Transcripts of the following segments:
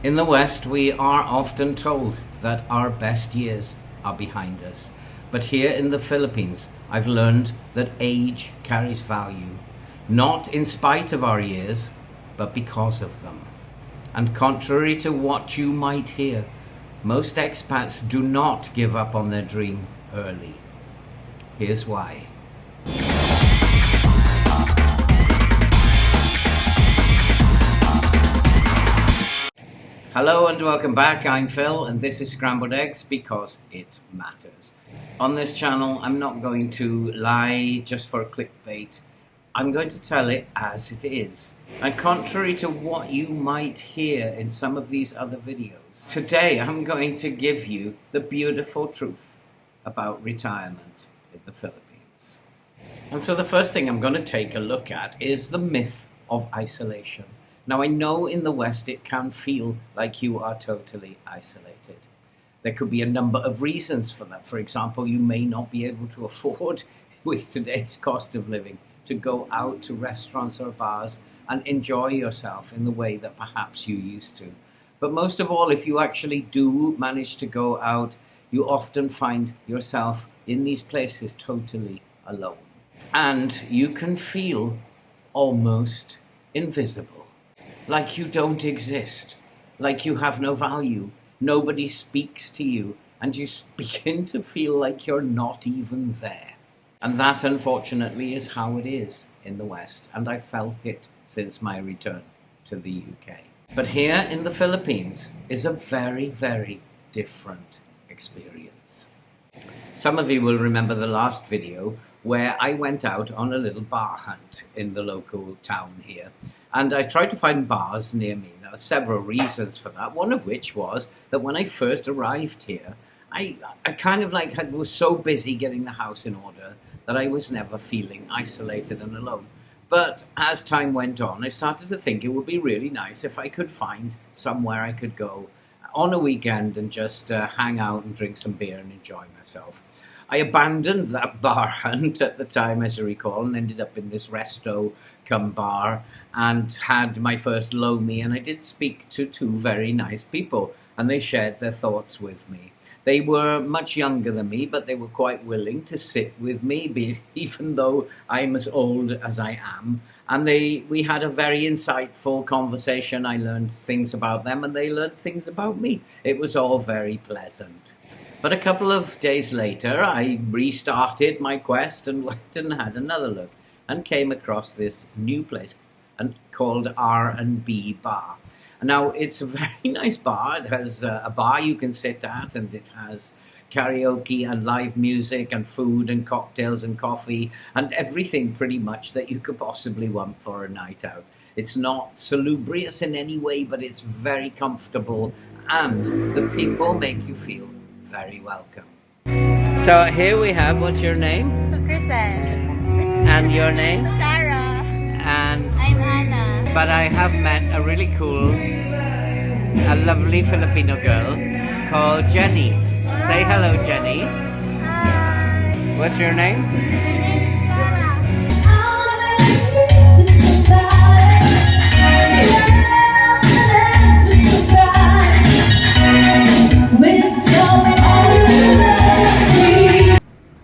In the West, we are often told that our best years are behind us. But here in the Philippines, I've learned that age carries value, not in spite of our years, but because of them. And contrary to what you might hear, most expats do not give up on their dream early. Here's why. Hello and welcome back. I'm Phil and this is Scrambled Eggs because it matters. On this channel, I'm not going to lie just for clickbait. I'm going to tell it as it is. And contrary to what you might hear in some of these other videos, today I'm going to give you the beautiful truth about retirement in the Philippines. And so the first thing I'm going to take a look at is the myth of isolation. Now, I know in the West it can feel like you are totally isolated. There could be a number of reasons for that. For example, you may not be able to afford, with today's cost of living, to go out to restaurants or bars and enjoy yourself in the way that perhaps you used to. But most of all, if you actually do manage to go out, you often find yourself in these places totally alone. And you can feel almost invisible. Like you don't exist, like you have no value, nobody speaks to you, and you begin to feel like you're not even there. And that, unfortunately, is how it is in the West, and I felt it since my return to the UK. But here in the Philippines is a very, very different experience. Some of you will remember the last video where I went out on a little bar hunt in the local town here. And I tried to find bars near me. There are several reasons for that. One of which was that when I first arrived here, I kind of was so busy getting the house in order that I was never feeling isolated and alone. But as time went on, I started to think it would be really nice if I could find somewhere I could go on a weekend and just hang out and drink some beer and enjoy myself. I abandoned that bar hunt at the time, as you recall, and ended up in this resto cum bar and had my first lomi, and I did speak to two very nice people, and they shared their thoughts with me. They were much younger than me, but they were quite willing to sit with me, even though I'm as old as I am. And we had a very insightful conversation. I learned things about them, and they learned things about me. It was all very pleasant. But a couple of days later, I restarted my quest and went and had another look and came across this new place called R&B Bar. Now, it's a very nice bar. It has a bar you can sit at, and it has karaoke and live music and food and cocktails and coffee and everything pretty much that you could possibly want for a night out. It's not salubrious in any way, but it's very comfortable, and the people make you feel very welcome. So here we have, what's your name? Kristen. And your name? Sarah. And I'm Anna. but I have met a really cool, a lovely Filipino girl called Jenny. Say hello, Jenny. Hi. What's your name? My name is Clara.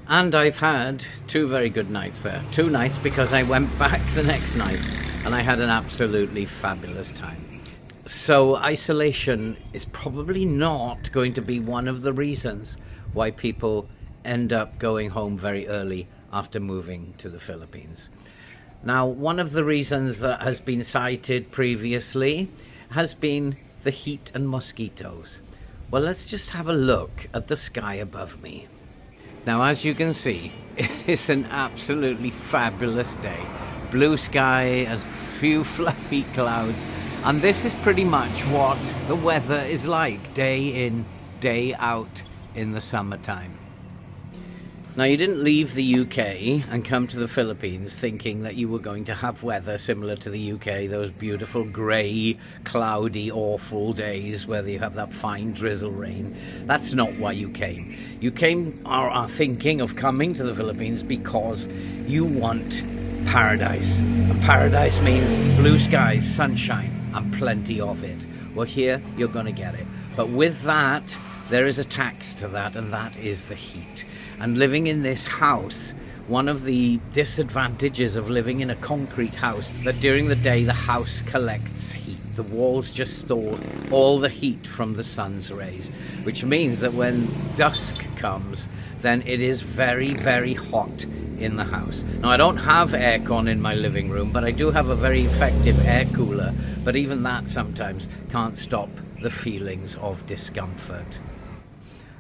And I've had two very good nights there. 2 nights because I went back the next night and I had an absolutely fabulous time. So isolation is probably not going to be one of the reasons why people end up going home very early after moving to the Philippines. Now, one of the reasons that has been cited previously has been the heat and mosquitoes. Well, let's just have a look at the sky above me. Now, as you can see, it is an absolutely fabulous day. Blue sky, a few fluffy clouds, and this is pretty much what the weather is like day in, day out in the summertime. Now, you didn't leave the UK and come to the Philippines thinking that you were going to have weather similar to the UK, those beautiful grey, cloudy, awful days where you have that fine drizzle rain. That's not why you came. You are thinking of coming to the Philippines because you want paradise. And paradise means blue skies, sunshine, and plenty of it. Well, here you're going to get it. But with that, there is a tax to that, and that is the heat. And living in this house, one of the disadvantages of living in a concrete house, that during the day the house collects heat. The walls just store all the heat from the sun's rays, which means that when dusk comes, then it is very, very hot in the house. Now, I don't have aircon in my living room, but I do have a very effective air cooler, but even that sometimes can't stop the feelings of discomfort.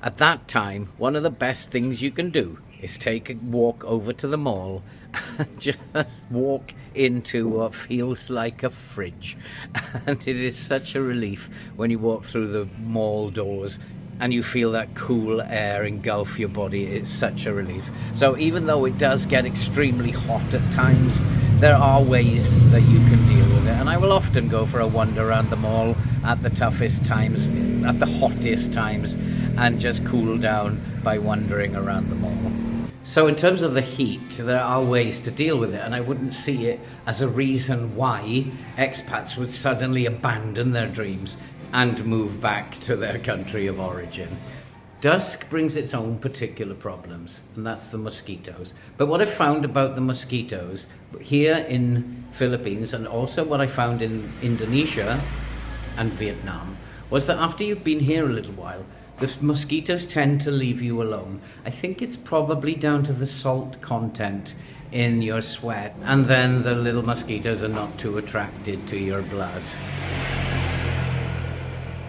At that time, one of the best things you can do is take a walk over to the mall and just walk into what feels like a fridge. And it is such a relief when you walk through the mall doors and you feel that cool air engulf your body. It's such a relief. So even though it does get extremely hot at times, there are ways that you can deal with it. And I will often go for a wander around the mall at the toughest times, at the hottest times, and just cool down by wandering around the mall. So in terms of the heat, there are ways to deal with it, and I wouldn't see it as a reason why expats would suddenly abandon their dreams and move back to their country of origin. Dusk brings its own particular problems, and that's the mosquitoes. But what I found about the mosquitoes here in Philippines, and also what I found in Indonesia and Vietnam, was that after you've been here a little while, the mosquitoes tend to leave you alone. I think it's probably down to the salt content in your sweat, and then the little mosquitoes are not too attracted to your blood.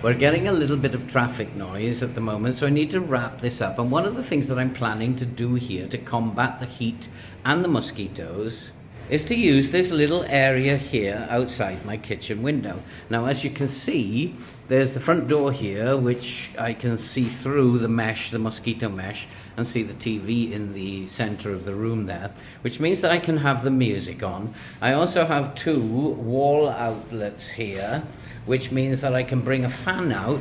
We're getting a little bit of traffic noise at the moment, so I need to wrap this up. And one of the things that I'm planning to do here to combat the heat and the mosquitoes is to use this little area here outside my kitchen window. Now, as you can see, there's the front door here, which I can see through the mesh, the mosquito mesh, and see the TV in the center of the room there, which means that I can have the music on. I also have two wall outlets here, which means that I can bring a fan out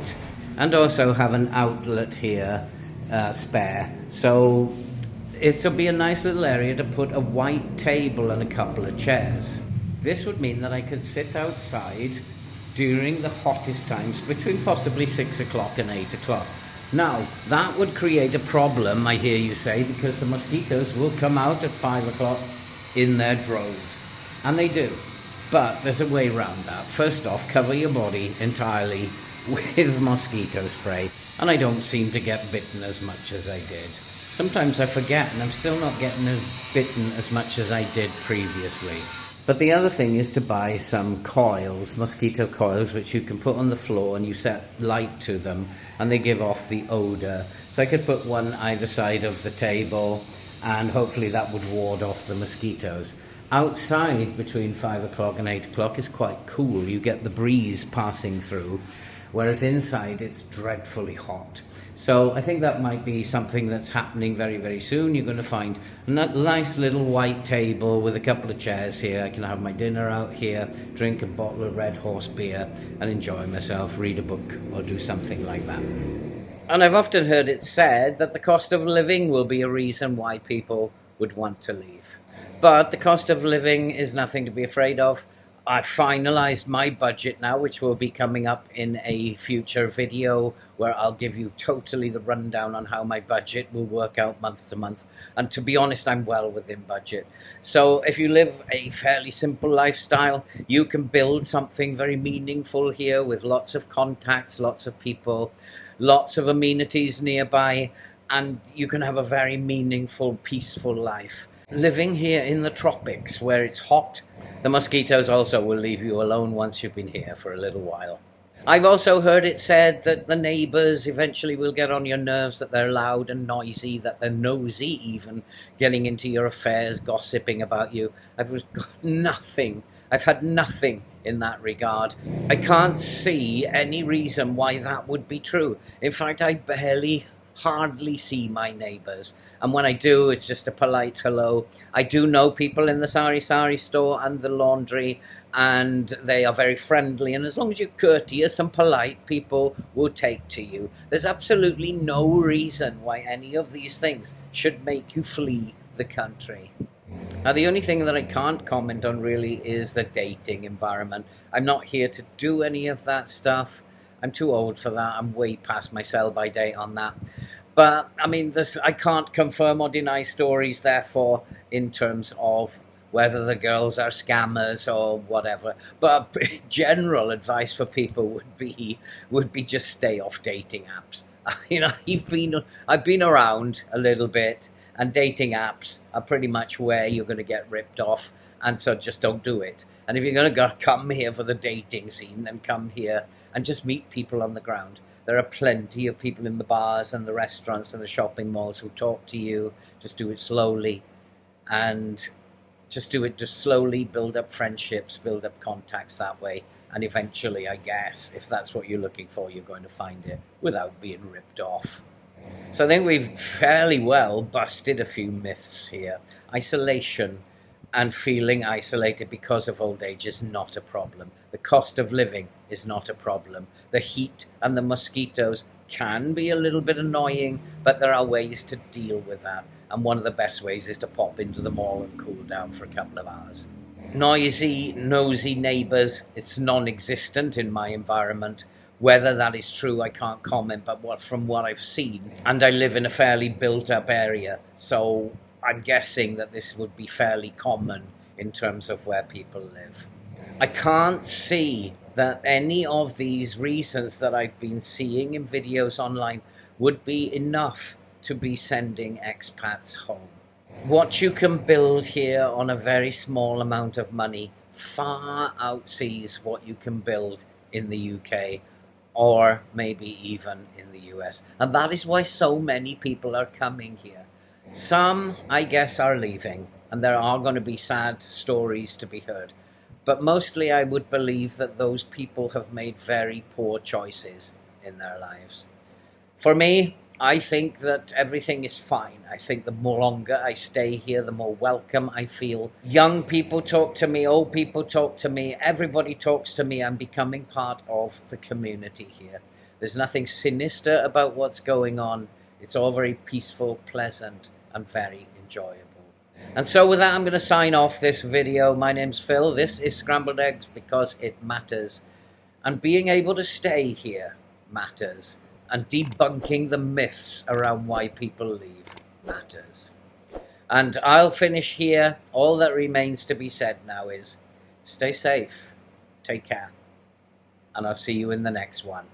and also have an outlet here spare. So it'll be a nice little area to put a white table and a couple of chairs. This would mean that I could sit outside during the hottest times, between possibly 6 o'clock and 8 o'clock. Now, that would create a problem, I hear you say, because the mosquitoes will come out at 5 o'clock in their droves. And they do. But there's a way around that. First off, cover your body entirely with mosquito spray. And I don't seem to get bitten as much as I did. Sometimes I forget, and I'm still not getting as bitten as much as I did previously. But the other thing is to buy some coils, mosquito coils, which you can put on the floor and you set light to them, and they give off the odor. So I could put one either side of the table, and hopefully that would ward off the mosquitoes. Outside between 5 o'clock and 8 o'clock is quite cool. You get the breeze passing through, whereas inside it's dreadfully hot. So I think that might be something that's happening very, very soon. You're going to find a nice little white table with a couple of chairs here. I can have my dinner out here, drink a bottle of Red Horse beer, and enjoy myself, read a book, or do something like that. And I've often heard it said that the cost of living will be a reason why people would want to leave. But the cost of living is nothing to be afraid of. I've finalized my budget now, which will be coming up in a future video where I'll give you totally the rundown on how my budget will work out month to month. And to be honest, I'm well within budget. So if you live a fairly simple lifestyle, you can build something very meaningful here with lots of contacts, lots of people, lots of amenities nearby, and you can have a very meaningful, peaceful life. Living here in the tropics where it's hot, the mosquitoes also will leave you alone once you've been here for a little while. I've also heard it said that the neighbours eventually will get on your nerves, that they're loud and noisy, that they're nosy even, getting into your affairs, gossiping about you. I've had nothing in that regard. I can't see any reason why that would be true. In fact, I hardly see my neighbours, and when I do, it's just a polite hello. I do know people in the sari store and the laundry, and they are very friendly, and as long as you're courteous and polite, people will take to you. There's absolutely no reason why any of these things should make you flee the country. Now, the only thing that I can't comment on really is the dating environment. I'm not here to do any of that stuff. I'm too old for that. I'm way past my sell-by date on that. But, I mean, I can't confirm or deny stories, therefore, in terms of whether the girls are scammers or whatever. But general advice for people would be just stay off dating apps. You know, I've been around a little bit, and dating apps are pretty much where you're going to get ripped off, and so just don't do it. And if you're going to come here for the dating scene, then come here and just meet people on the ground. There are plenty of people in the bars and the restaurants and the shopping malls who talk to you. Just do it slowly, and just slowly build up friendships, build up contacts that way. And eventually, I guess, if that's what you're looking for, you're going to find it without being ripped off. So I think we've fairly well busted a few myths here. Isolation and feeling isolated because of old age is not a problem. The cost of living is not a problem. The heat and the mosquitoes can be a little bit annoying, but there are ways to deal with that. And one of the best ways is to pop into the mall and cool down for a couple of hours. Noisy, nosy neighbours, it's non-existent in my environment. Whether that is true, I can't comment, but from what I've seen, and I live in a fairly built-up area, so I'm guessing that this would be fairly common in terms of where people live. I can't see that any of these reasons that I've been seeing in videos online would be enough to be sending expats home. What you can build here on a very small amount of money far outsees what you can build in the UK, or maybe even in the US. And that is why so many people are coming here. Some, I guess, are leaving, and there are going to be sad stories to be heard. But mostly I would believe that those people have made very poor choices in their lives. For me, I think that everything is fine. I think the more longer I stay here, the more welcome I feel. Young people talk to me, old people talk to me, everybody talks to me. I'm becoming part of the community here. There's nothing sinister about what's going on. It's all very peaceful, pleasant, and very enjoyable. And so with that, I'm going to sign off this video. My name's Phil. This is Scrambled Eggs because it matters. And being able to stay here matters. And debunking the myths around why people leave matters. And I'll finish here. All that remains to be said now is stay safe, take care, and I'll see you in the next one.